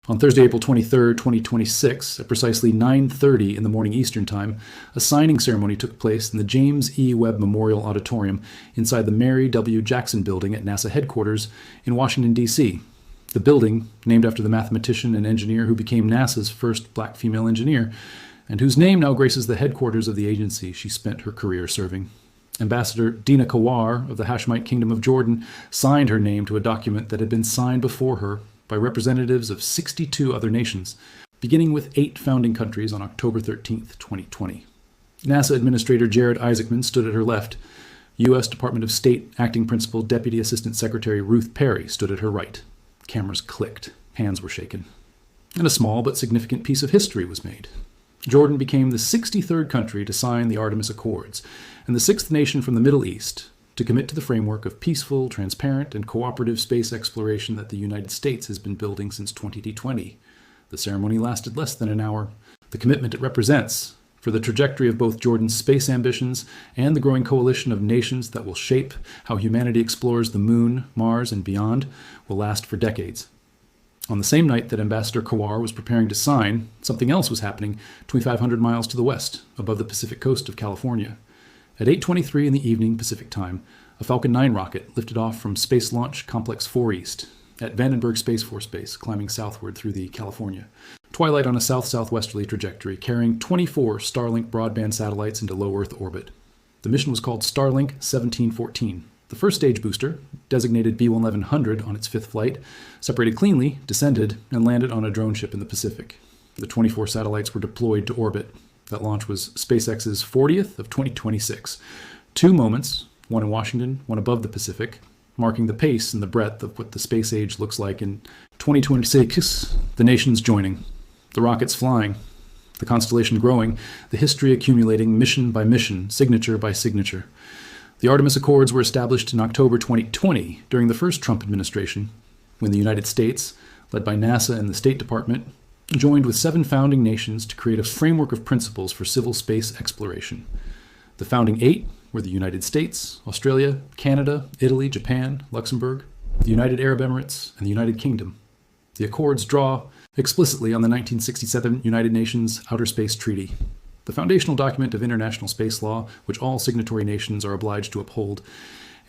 On Thursday, April 23, 2026, at precisely 9:30 in the morning Eastern Time, a signing ceremony took place in the James E. Webb Memorial Auditorium inside the Mary W. Jackson Building at NASA headquarters in Washington, D.C. The building, named after the mathematician and engineer who became NASA's first black female engineer, and whose name now graces the headquarters of the agency she spent her career serving. Ambassador Dina Kawar of the Hashemite Kingdom of Jordan signed her name to a document that had been signed before her by representatives of 62 other nations, beginning with 8 founding countries on October 13, 2020. NASA Administrator Jared Isaacman stood at her left. U.S. Department of State Acting Principal Deputy Assistant Secretary Ruth Perry stood at her right. Cameras clicked. Hands were shaken. And a small but significant piece of history was made. Jordan became the 63rd country to sign the Artemis Accords, and the 6th nation from the Middle East to commit to the framework of peaceful, transparent, and cooperative space exploration that the United States has been building since 2020. The ceremony lasted less than an hour. The commitment it represents for the trajectory of both Jordan's space ambitions and the growing coalition of nations that will shape how humanity explores the Moon, Mars, and beyond will last for decades. On the same night that Ambassador Kawar was preparing to sign, something else was happening 2,500 miles to the west, above the Pacific coast of California. At 8:23 in the evening Pacific time, a Falcon 9 rocket lifted off from Space Launch Complex 4 East at Vandenberg Space Force Base, climbing southward through the California twilight on a south-southwesterly trajectory, carrying 24 Starlink broadband satellites into low Earth orbit. The mission was called Starlink 1714. The first stage booster, designated B-1100 on its 5th flight, separated cleanly, descended, and landed on a drone ship in the Pacific. The 24 satellites were deployed to orbit. That launch was SpaceX's 40th of 2026. 2 moments, one in Washington, one above the Pacific, marking the pace and the breadth of what the space age looks like in 2026, the nations joining, the rockets flying, the constellation growing, the history accumulating mission by mission, signature by signature. The Artemis Accords were established in October 2020 during the first Trump administration, when the United States, led by NASA and the State Department, joined with 7 founding nations to create a framework of principles for civil space exploration. The founding 8 were the United States, Australia, Canada, Italy, Japan, Luxembourg, the United Arab Emirates, and the United Kingdom. The Accords draw explicitly on the 1967 United Nations Outer Space Treaty, the foundational document of international space law, which all signatory nations are obliged to uphold,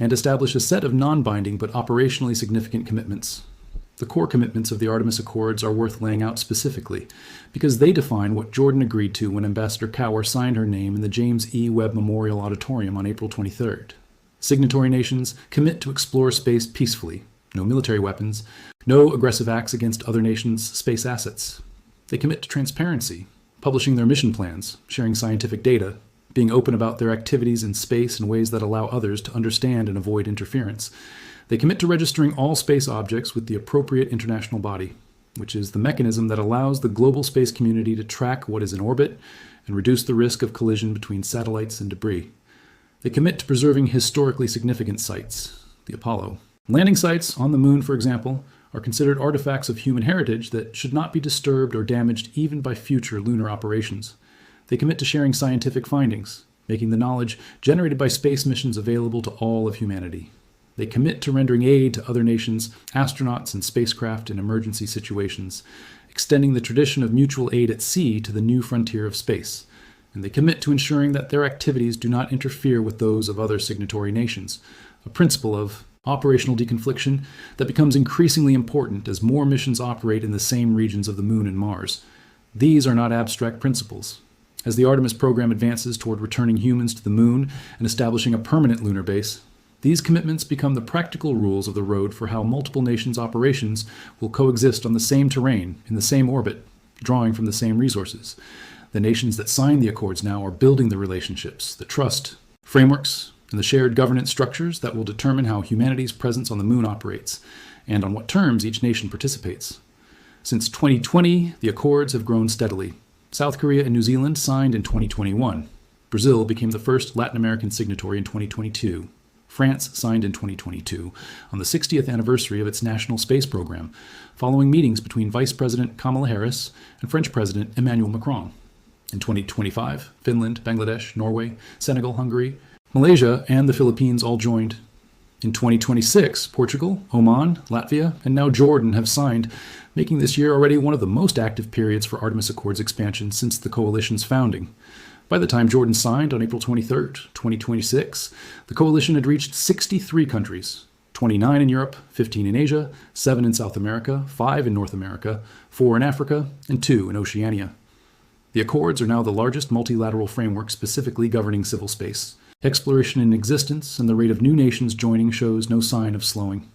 and establish a set of non-binding but operationally significant commitments. The core commitments of the Artemis Accords are worth laying out specifically, because they define what Jordan agreed to when Ambassador Kawar signed her name in the James E. Webb Memorial Auditorium on April 23rd. Signatory nations commit to explore space peacefully, no military weapons, no aggressive acts against other nations' space assets. They commit to transparency, publishing their mission plans, sharing scientific data, being open about their activities in space in ways that allow others to understand and avoid interference. They commit to registering all space objects with the appropriate international body, which is the mechanism that allows the global space community to track what is in orbit and reduce the risk of collision between satellites and debris. They commit to preserving historically significant sites, the Apollo. Landing sites on the Moon, for example, are considered artifacts of human heritage that should not be disturbed or damaged even by future lunar operations. They commit to sharing scientific findings, making the knowledge generated by space missions available to all of humanity. They commit to rendering aid to other nations, astronauts, and spacecraft in emergency situations, extending the tradition of mutual aid at sea to the new frontier of space. And they commit to ensuring that their activities do not interfere with those of other signatory nations, a principle of operational deconfliction that becomes increasingly important as more missions operate in the same regions of the Moon and Mars. These are not abstract principles. As the Artemis program advances toward returning humans to the Moon and establishing a permanent lunar base, these commitments become the practical rules of the road for how multiple nations' operations will coexist on the same terrain, in the same orbit, drawing from the same resources. The nations that sign the Accords now are building the relationships, the trust, frameworks, and the shared governance structures that will determine how humanity's presence on the Moon operates, and on what terms each nation participates. Since 2020, the Accords have grown steadily. South Korea and New Zealand signed in 2021. Brazil became the first Latin American signatory in 2022. France signed in 2022, on the 60th anniversary of its national space program, following meetings between Vice President Kamala Harris and French President Emmanuel Macron. In 2025, Finland, Bangladesh, Norway, Senegal, Hungary, Malaysia, and the Philippines all joined. In 2026, Portugal, Oman, Latvia, and now Jordan have signed, making this year already one of the most active periods for Artemis Accords expansion since the coalition's founding. By the time Jordan signed on April 23, 2026, the coalition had reached 63 countries, 29 in Europe, 15 in Asia, 7 in South America, 5 in North America, 4 in Africa, and 2 in Oceania. The Accords are now the largest multilateral framework specifically governing civil space. Exploration in existence and the rate of new nations joining shows no sign of slowing.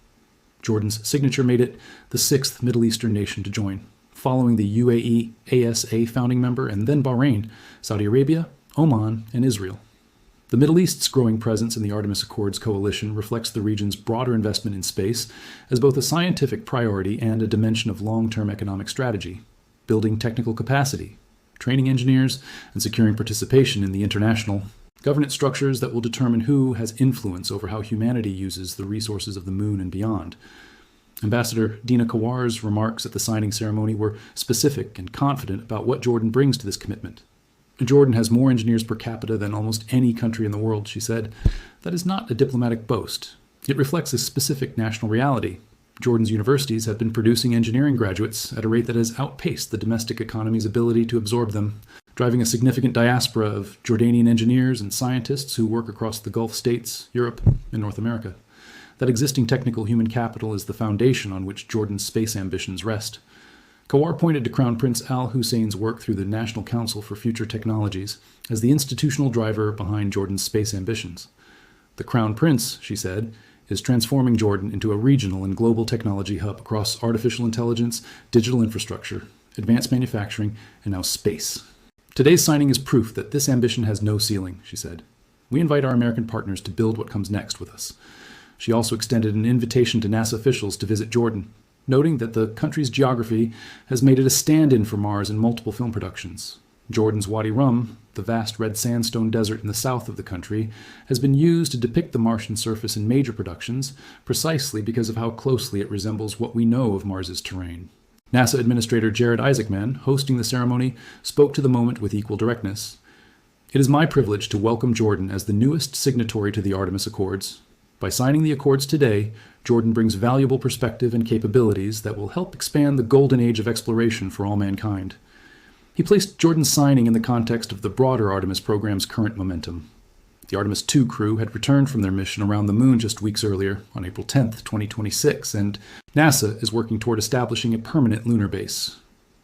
Jordan's signature made it the 6th Middle Eastern nation to join, following the UAE ASA founding member and then Bahrain, Saudi Arabia, Oman, and Israel. The Middle East's growing presence in the Artemis Accords coalition reflects the region's broader investment in space as both a scientific priority and a dimension of long-term economic strategy, building technical capacity, training engineers, and securing participation in the international governance structures that will determine who has influence over how humanity uses the resources of the moon and beyond. Ambassador Dina Kawar's remarks at the signing ceremony were specific and confident about what Jordan brings to this commitment. Jordan has more engineers per capita than almost any country in the world, she said. That is not a diplomatic boast. It reflects a specific national reality. Jordan's universities have been producing engineering graduates at a rate that has outpaced the domestic economy's ability to absorb them, driving a significant diaspora of Jordanian engineers and scientists who work across the Gulf states, Europe, and North America. That existing technical human capital is the foundation on which Jordan's space ambitions rest. Kawar pointed to Crown Prince Al Hussein's work through the National Council for Future Technologies as the institutional driver behind Jordan's space ambitions. The Crown Prince, she said, is transforming Jordan into a regional and global technology hub across artificial intelligence, digital infrastructure, advanced manufacturing, and now space. Today's signing is proof that this ambition has no ceiling, she said. We invite our American partners to build what comes next with us. She also extended an invitation to NASA officials to visit Jordan, noting that the country's geography has made it a stand-in for Mars in multiple film productions. Jordan's Wadi Rum, the vast red sandstone desert in the south of the country, has been used to depict the Martian surface in major productions precisely because of how closely it resembles what we know of Mars's terrain. NASA Administrator Jared Isaacman, hosting the ceremony, spoke to the moment with equal directness. It is my privilege to welcome Jordan as the newest signatory to the Artemis Accords. By signing the Accords today, Jordan brings valuable perspective and capabilities that will help expand the golden age of exploration for all mankind. He placed Jordan's signing in the context of the broader Artemis program's current momentum. The Artemis II crew had returned from their mission around the moon just weeks earlier, on April 10, 2026, and NASA is working toward establishing a permanent lunar base.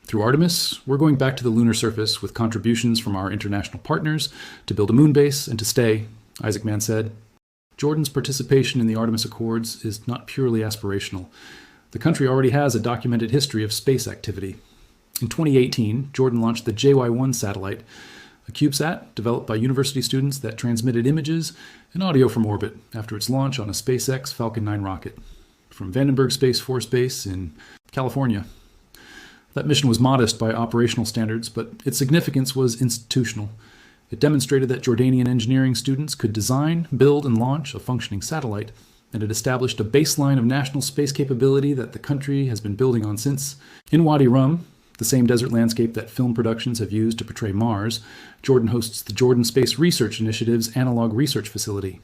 Through Artemis, we're going back to the lunar surface with contributions from our international partners to build a moon base and to stay, Isaacman said. Jordan's participation in the Artemis Accords is not purely aspirational. The country already has a documented history of space activity. In 2018, Jordan launched the JY-1 satellite, a CubeSat developed by university students that transmitted images and audio from orbit after its launch on a SpaceX Falcon 9 rocket from Vandenberg Space Force Base in California. That mission was modest by operational standards, but its significance was institutional. It demonstrated that Jordanian engineering students could design, build, and launch a functioning satellite, and it established a baseline of national space capability that the country has been building on since. In Wadi Rum, the same desert landscape that film productions have used to portray Mars, Jordan hosts the Jordan Space Research Initiative's Analog Research Facility.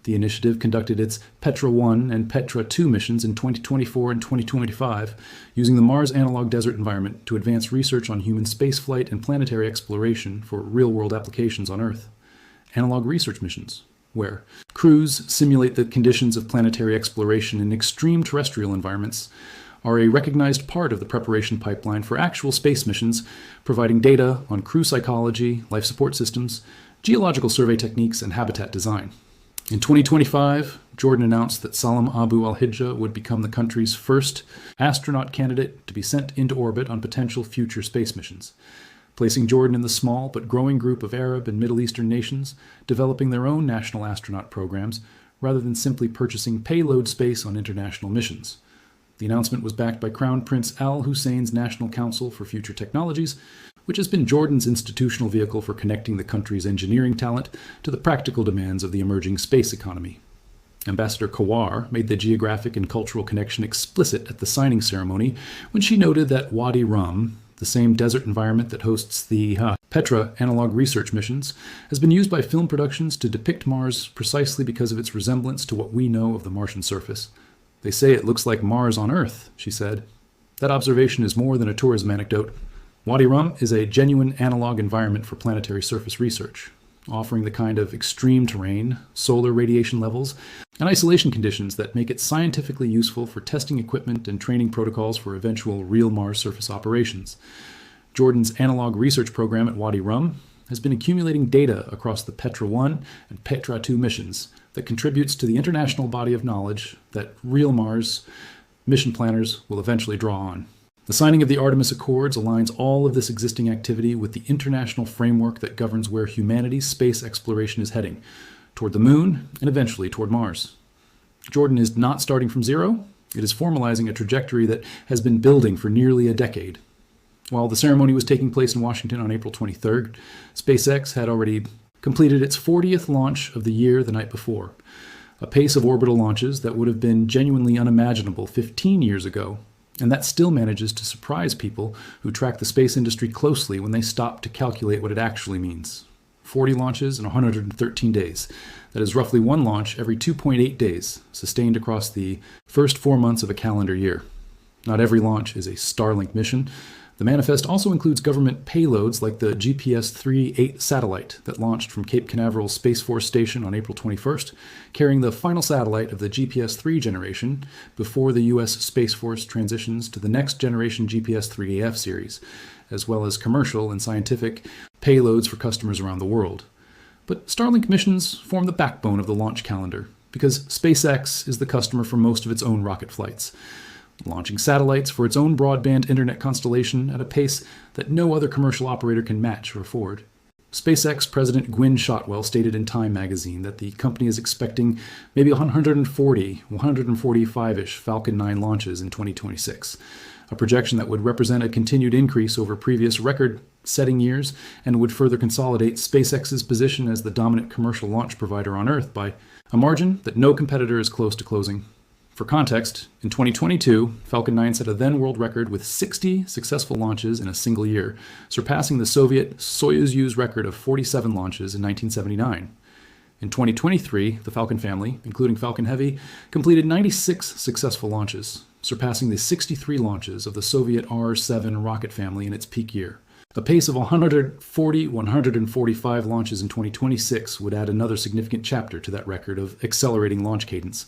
The initiative conducted its Petra 1 and Petra 2 missions in 2024 and 2025, using the Mars analog desert environment to advance research on human spaceflight and planetary exploration for real-world applications on Earth. Analog research missions, where crews simulate the conditions of planetary exploration in extreme terrestrial environments, are a recognized part of the preparation pipeline for actual space missions, providing data on crew psychology, life support systems, geological survey techniques, and habitat design. In 2025, Jordan announced that Salam Abu al-Hijja would become the country's first astronaut candidate to be sent into orbit on potential future space missions, placing Jordan in the small but growing group of Arab and Middle Eastern nations developing their own national astronaut programs rather than simply purchasing payload space on international missions. The announcement was backed by Crown Prince Al Hussein's National Council for Future Technologies, which has been Jordan's institutional vehicle for connecting the country's engineering talent to the practical demands of the emerging space economy. Ambassador Kawar made the geographic and cultural connection explicit at the signing ceremony when she noted that Wadi Rum, The same desert environment that hosts the Petra analog research missions has been used by film productions to depict Mars precisely because of its resemblance to what we know of the Martian surface. They say it looks like Mars on Earth, she said. That observation is more than a tourism anecdote. Wadi Rum is a genuine analog environment for planetary surface research, offering the kind of extreme terrain, solar radiation levels, and isolation conditions that make it scientifically useful for testing equipment and training protocols for eventual real Mars surface operations. Jordan's analog research program at Wadi Rum has been accumulating data across the Petra 1 and Petra 2 missions that contributes to the international body of knowledge that real Mars mission planners will eventually draw on. The signing of the Artemis Accords aligns all of this existing activity with the international framework that governs where humanity's space exploration is heading, toward the moon and eventually toward Mars. Jordan is not starting from zero. It is formalizing a trajectory that has been building for nearly a decade. While the ceremony was taking place in Washington on April 23rd, SpaceX had already completed its 40th launch of the year the night before, a pace of orbital launches that would have been genuinely unimaginable 15 years ago, and that still manages to surprise people who track the space industry closely when they stop to calculate what it actually means. 40 launches in 113 days. That is roughly one launch every 2.8 days, sustained across the first 4 months of a calendar year. Not every launch is a Starlink mission. The manifest also includes government payloads like the GPS-3-8 satellite that launched from Cape Canaveral Space Force Station on April 21st, carrying the final satellite of the GPS-3 generation before the U.S. Space Force transitions to the next generation GPS-3AF series, as well as commercial and scientific payloads for customers around the world. But Starlink missions form the backbone of the launch calendar, because SpaceX is the customer for most of its own rocket flights, launching satellites for its own broadband internet constellation at a pace that no other commercial operator can match or afford. SpaceX President Gwynne Shotwell stated in Time magazine that the company is expecting maybe 145-ish Falcon 9 launches in 2026, a projection that would represent a continued increase over previous record-setting years and would further consolidate SpaceX's position as the dominant commercial launch provider on Earth by a margin that no competitor is close to closing. For context, in 2022, Falcon 9 set a then world record with 60 successful launches in a single year, surpassing the Soviet Soyuz record of 47 launches in 1979. In 2023, the Falcon family, including Falcon Heavy, completed 96 successful launches, surpassing the 63 launches of the Soviet R-7 rocket family in its peak year. A pace of 145 launches in 2026 would add another significant chapter to that record of accelerating launch cadence.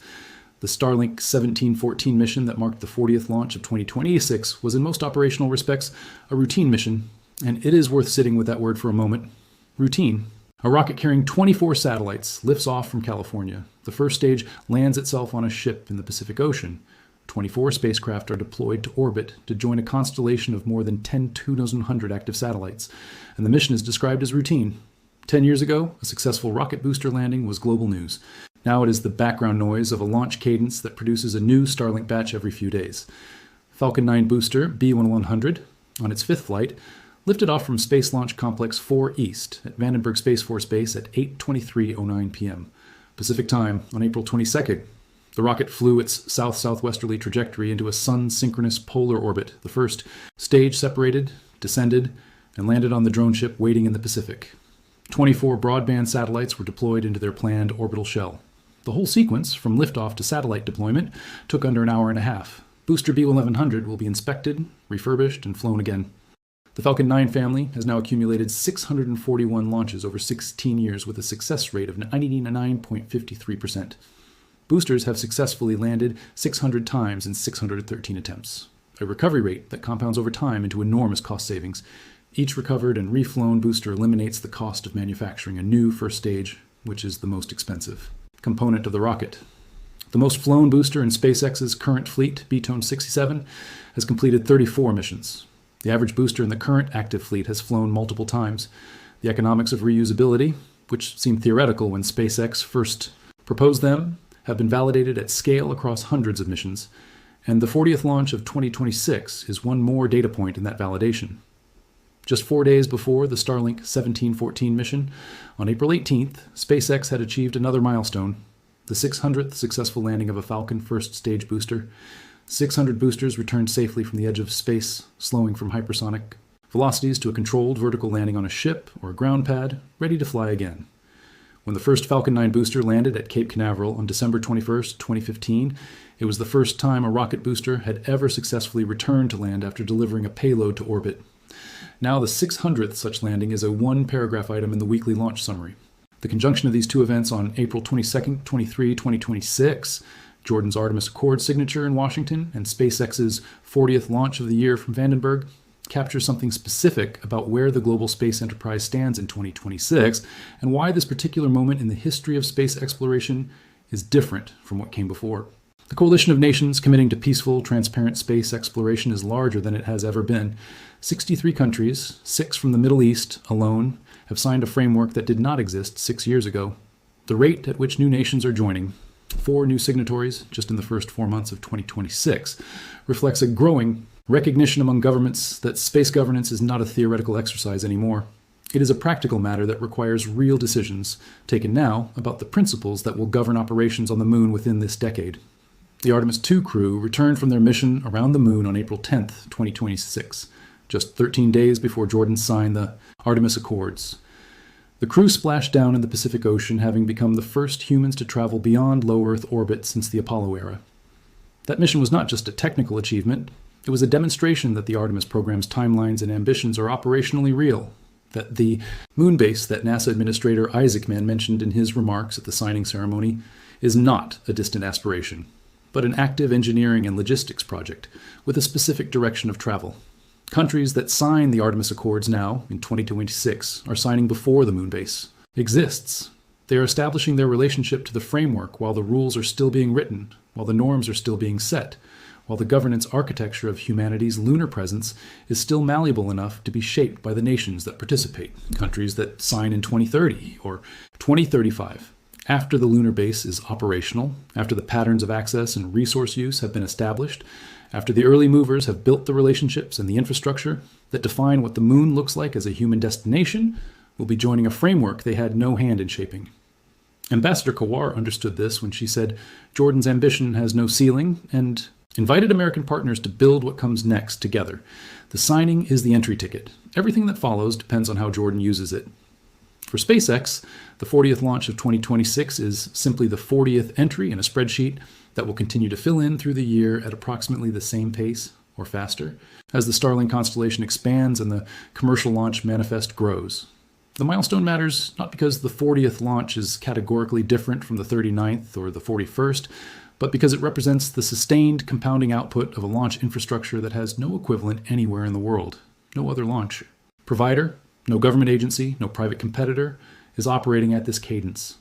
The Starlink 1714 mission that marked the 40th launch of 2026 was in most operational respects a routine mission, and it is worth sitting with that word for a moment. Routine. A rocket carrying 24 satellites lifts off from California. The first stage lands itself on a ship in the Pacific Ocean. 24 spacecraft are deployed to orbit to join a constellation of more than 10,200 active satellites, and the mission is described as routine. 10 years ago, a successful rocket booster landing was global news. Now it is the background noise of a launch cadence that produces a new Starlink batch every few days. Falcon 9 booster B1100, on its fifth flight, lifted off from Space Launch Complex 4 East at Vandenberg Space Force Base at 8:23:09 p.m. Pacific Time on April 22nd. The rocket flew its south-southwesterly trajectory into a sun-synchronous polar orbit. The first stage separated, descended, and landed on the drone ship waiting in the Pacific. 24 broadband satellites were deployed into their planned orbital shell. The whole sequence, from liftoff to satellite deployment, took under an hour and a half. Booster B1100 will be inspected, refurbished, and flown again. The Falcon 9 family has now accumulated 641 launches over 16 years with a success rate of 99.53%. Boosters have successfully landed 600 times in 613 attempts, a recovery rate that compounds over time into enormous cost savings. Each recovered and reflown booster eliminates the cost of manufacturing a new first stage, which is the most expensive component of the rocket. The most flown booster in SpaceX's current fleet, B-Tone 67, has completed 34 missions. The average booster in the current active fleet has flown multiple times. The economics of reusability, which seemed theoretical when SpaceX first proposed them, have been validated at scale across hundreds of missions, and the 40th launch of 2026 is one more data point in that validation. Just 4 days before the Starlink 1714 mission, on April 18th, SpaceX had achieved another milestone, the 600th successful landing of a Falcon first stage booster. 600 boosters returned safely from the edge of space, slowing from hypersonic velocities to a controlled vertical landing on a ship or a ground pad, ready to fly again. When the first Falcon 9 booster landed at Cape Canaveral on December 21, 2015, it was the first time a rocket booster had ever successfully returned to land after delivering a payload to orbit. Now the 600th such landing is a one-paragraph item in the weekly launch summary. The conjunction of these two events on April 22, 23, 2026, Jordan's Artemis Accords signature in Washington, and SpaceX's 40th launch of the year from Vandenberg, captures something specific about where the global space enterprise stands in 2026 and why this particular moment in the history of space exploration is different from what came before. The coalition of nations committing to peaceful, transparent space exploration is larger than it has ever been. 63 countries, 6 from the Middle East alone, have signed a framework that did not exist 6 years ago. The rate at which new nations are joining, 4 new signatories just in the first 4 months of 2026, reflects a growing recognition among governments that space governance is not a theoretical exercise anymore. It is a practical matter that requires real decisions taken now about the principles that will govern operations on the moon within this decade. The Artemis II crew returned from their mission around the moon on April 10, 2026, just 13 days before Jordan signed the Artemis Accords. The crew splashed down in the Pacific Ocean, having become the first humans to travel beyond low Earth orbit since the Apollo era. That mission was not just a technical achievement. It was a demonstration that the Artemis program's timelines and ambitions are operationally real, that the moon base that NASA Administrator Isaacman mentioned in his remarks at the signing ceremony is not a distant aspiration, but an active engineering and logistics project with a specific direction of travel. Countries that sign the Artemis Accords now, in 2026, are signing before the moon base exists. They are establishing their relationship to the framework while the rules are still being written, while the norms are still being set, while the governance architecture of humanity's lunar presence is still malleable enough to be shaped by the nations that participate, countries that sign in 2030 or 2035, after the lunar base is operational, after the patterns of access and resource use have been established, after the early movers have built the relationships and the infrastructure that define what the moon looks like as a human destination, will be joining a framework they had no hand in shaping. Ambassador Kawar understood this when she said Jordan's ambition has no ceiling and invited American partners to build what comes next together. The signing is the entry ticket. Everything that follows depends on how Jordan uses it. For SpaceX, the 40th launch of 2026 is simply the 40th entry in a spreadsheet that will continue to fill in through the year at approximately the same pace or faster as the Starlink constellation expands and the commercial launch manifest grows. The milestone matters not because the 40th launch is categorically different from the 39th or the 41st, but because it represents the sustained compounding output of a launch infrastructure that has no equivalent anywhere in the world. No other launch provider, no government agency, no private competitor is operating at this cadence.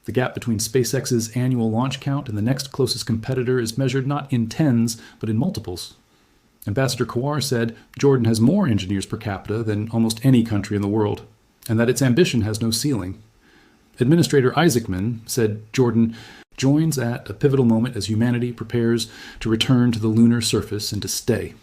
The gap between SpaceX's annual launch count and the next closest competitor is measured not in tens, but in multiples. Ambassador Kawar said Jordan has more engineers per capita than almost any country in the world, and that its ambition has no ceiling. Administrator Isaacman said Jordan joins at a pivotal moment as humanity prepares to return to the lunar surface and to stay.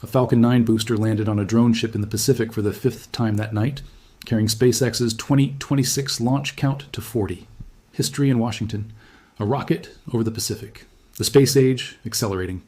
A Falcon 9 booster landed on a drone ship in the Pacific for the 5th time that night, carrying SpaceX's 2026 launch count to 40. History in Washington. A rocket over the Pacific. The space age accelerating.